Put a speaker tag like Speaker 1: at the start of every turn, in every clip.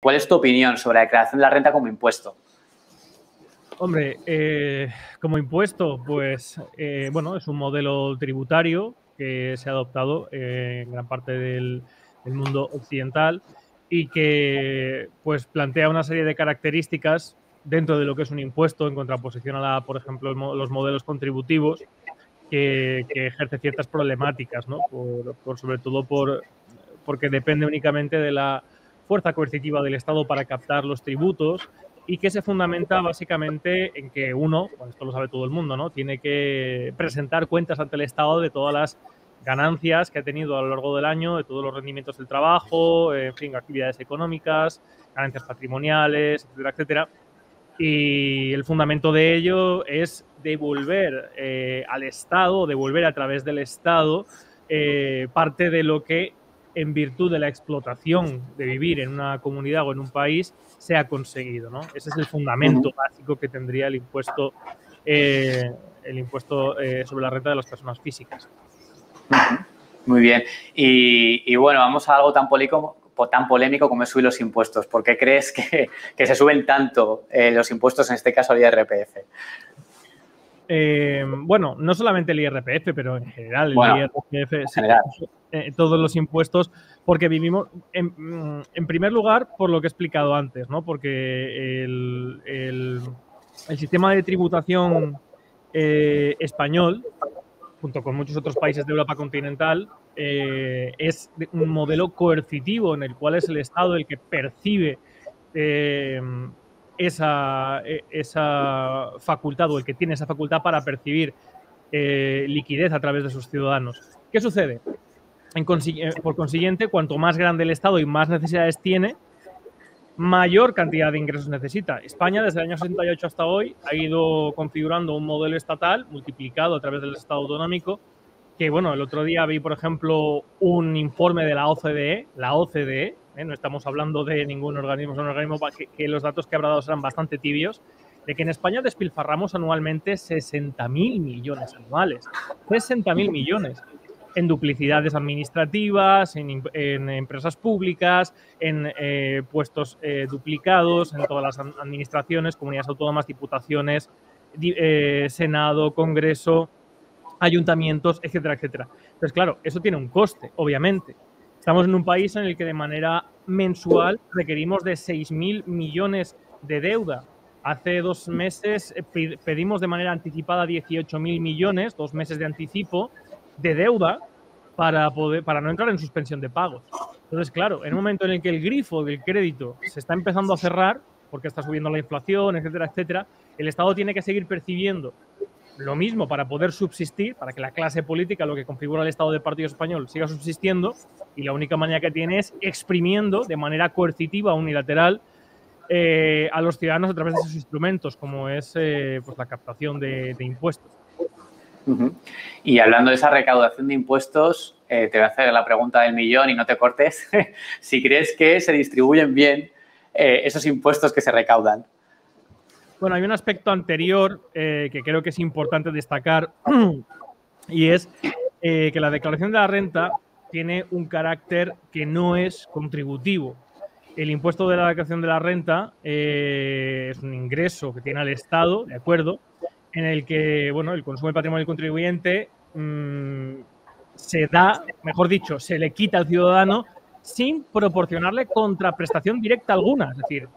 Speaker 1: ¿Cuál es tu opinión sobre la declaración de la renta como impuesto?
Speaker 2: Hombre, como impuesto, pues, bueno, es un modelo tributario que se ha adoptado en gran parte del mundo occidental y que, pues, plantea una serie de características dentro de lo que es un impuesto en contraposición a, por ejemplo, los modelos contributivos que ejerce ciertas problemáticas, ¿no? Sobre todo porque depende únicamente de la fuerza coercitiva del Estado para captar los tributos y que se fundamenta básicamente en que uno, bueno, esto lo sabe todo el mundo, ¿no? Tiene que presentar cuentas ante el Estado de todas las ganancias que ha tenido a lo largo del año, de todos los rendimientos del trabajo, en fin, actividades económicas, ganancias patrimoniales, etcétera, etcétera. Y el fundamento de ello es devolver al Estado, devolver a través del Estado parte de lo que, en virtud de la explotación de vivir en una comunidad o en un país, se ha conseguido, ¿no? Ese es el fundamento básico que tendría el impuesto sobre la renta de las personas físicas.
Speaker 1: Muy bien. Y bueno, vamos a algo tan polémico como es subir los impuestos. ¿Por qué crees que se suben tanto los impuestos, en este caso al IRPF?
Speaker 2: Bueno, no solamente el IRPF, pero en general,
Speaker 1: bueno,
Speaker 2: el IRPF, todos los impuestos, porque vivimos, en primer lugar, por lo que he explicado antes, ¿no? Porque el sistema de tributación español, junto con muchos otros países de Europa continental, es un modelo coercitivo en el cual es el Estado el que percibe esa facultad o el que tiene esa facultad para percibir liquidez a través de sus ciudadanos. ¿Qué sucede? Por consiguiente, cuanto más grande el Estado y más necesidades tiene, mayor cantidad de ingresos necesita. España, desde el año 68 hasta hoy, ha ido configurando un modelo estatal multiplicado a través del Estado autonómico que, bueno, el otro día vi, por ejemplo, un informe de la OCDE, no estamos hablando de ningún organismo, es un organismo que los datos que habrá dado serán bastante tibios, de que en España despilfarramos anualmente 60.000 millones anuales. 60.000 millones en duplicidades administrativas, en empresas públicas, en puestos duplicados en todas las administraciones, comunidades autónomas, diputaciones, Senado, Congreso, ayuntamientos, etcétera, etcétera. Entonces, claro, eso tiene un coste, obviamente. Estamos en un país en el que de manera mensual requerimos de 6.000 millones de deuda. Hace 2 meses pedimos de manera anticipada 18.000 millones, 2 meses de anticipo de deuda para no entrar en suspensión de pagos. Entonces, claro, en un momento en el que el grifo del crédito se está empezando a cerrar, porque está subiendo la inflación, etcétera, etcétera, el Estado tiene que seguir percibiendo lo mismo para poder subsistir, para que la clase política, lo que configura el Estado del Partido Español, siga subsistiendo, y la única manera que tiene es exprimiendo de manera coercitiva, unilateral, a los ciudadanos a través de esos instrumentos, como es pues la captación de impuestos.
Speaker 1: Y hablando de esa recaudación de impuestos, te voy a hacer la pregunta del millón y no te cortes. Si crees que se distribuyen bien esos impuestos que se recaudan.
Speaker 2: Bueno, hay un aspecto anterior que creo que es importante destacar y es que la declaración de la renta tiene un carácter que no es contributivo. El impuesto de la declaración de la renta es un ingreso que tiene el Estado, ¿de acuerdo?, en el que, bueno, el consumo del patrimonio del contribuyente se da, mejor dicho, se le quita al ciudadano sin proporcionarle contraprestación directa alguna. Es decir,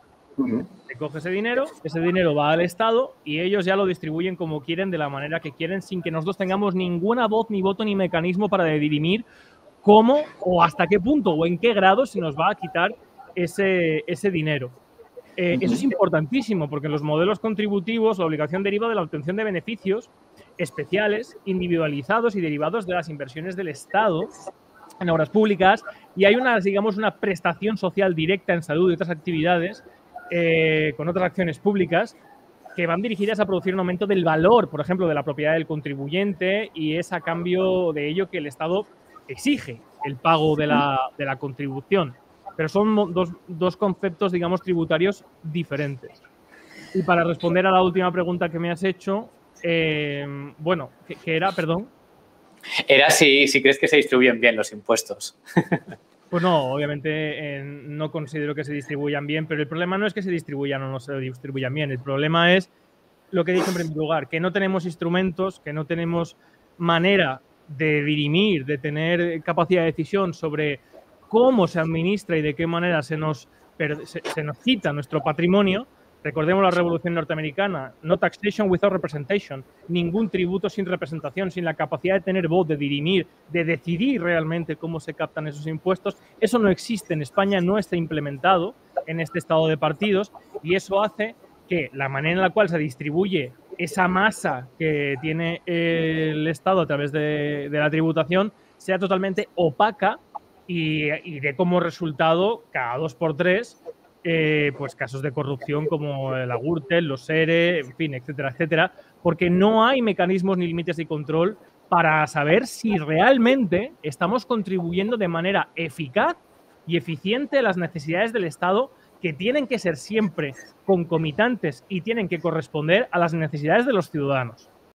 Speaker 2: se coge ese dinero va al Estado y ellos ya lo distribuyen como quieren, de la manera que quieren, sin que nosotros tengamos ninguna voz, ni voto, ni mecanismo para dirimir cómo o hasta qué punto o en qué grado se nos va a quitar ese dinero. Eso es importantísimo porque en los modelos contributivos la obligación deriva de la obtención de beneficios especiales, individualizados y derivados de las inversiones del Estado en obras públicas, y hay una prestación social directa en salud y otras actividades con otras acciones públicas que van dirigidas a producir un aumento del valor, por ejemplo, de la propiedad del contribuyente, y es a cambio de ello que el Estado exige el pago de la contribución. Pero son dos conceptos, digamos, tributarios diferentes. Y para responder a la última pregunta que me has hecho, bueno, ¿qué era? Perdón.
Speaker 1: Era si crees que se distribuyen bien los impuestos.
Speaker 2: Pues no, obviamente no considero que se distribuyan bien, pero el problema no es que se distribuyan o no se distribuyan bien. El problema es lo que he dicho en primer lugar, que no tenemos instrumentos, que no tenemos manera de dirimir, de tener capacidad de decisión sobre cómo se administra y de qué manera se nos quita nuestro patrimonio. Recordemos la Revolución Norteamericana, no taxation without representation, ningún tributo sin representación, sin la capacidad de tener voz, de dirimir, de decidir realmente cómo se captan esos impuestos. Eso no existe en España, no está implementado en este estado de partidos y eso hace que la manera en la cual se distribuye esa masa que tiene el Estado a través de la tributación sea totalmente opaca y de como resultado, cada 2x3, pues casos de corrupción como la Gürtel, los ERE, en fin, etcétera, etcétera, porque no hay mecanismos ni límites de control para saber si realmente estamos contribuyendo de manera eficaz y eficiente a las necesidades del Estado, que tienen que ser siempre concomitantes y tienen que corresponder a las necesidades de los ciudadanos.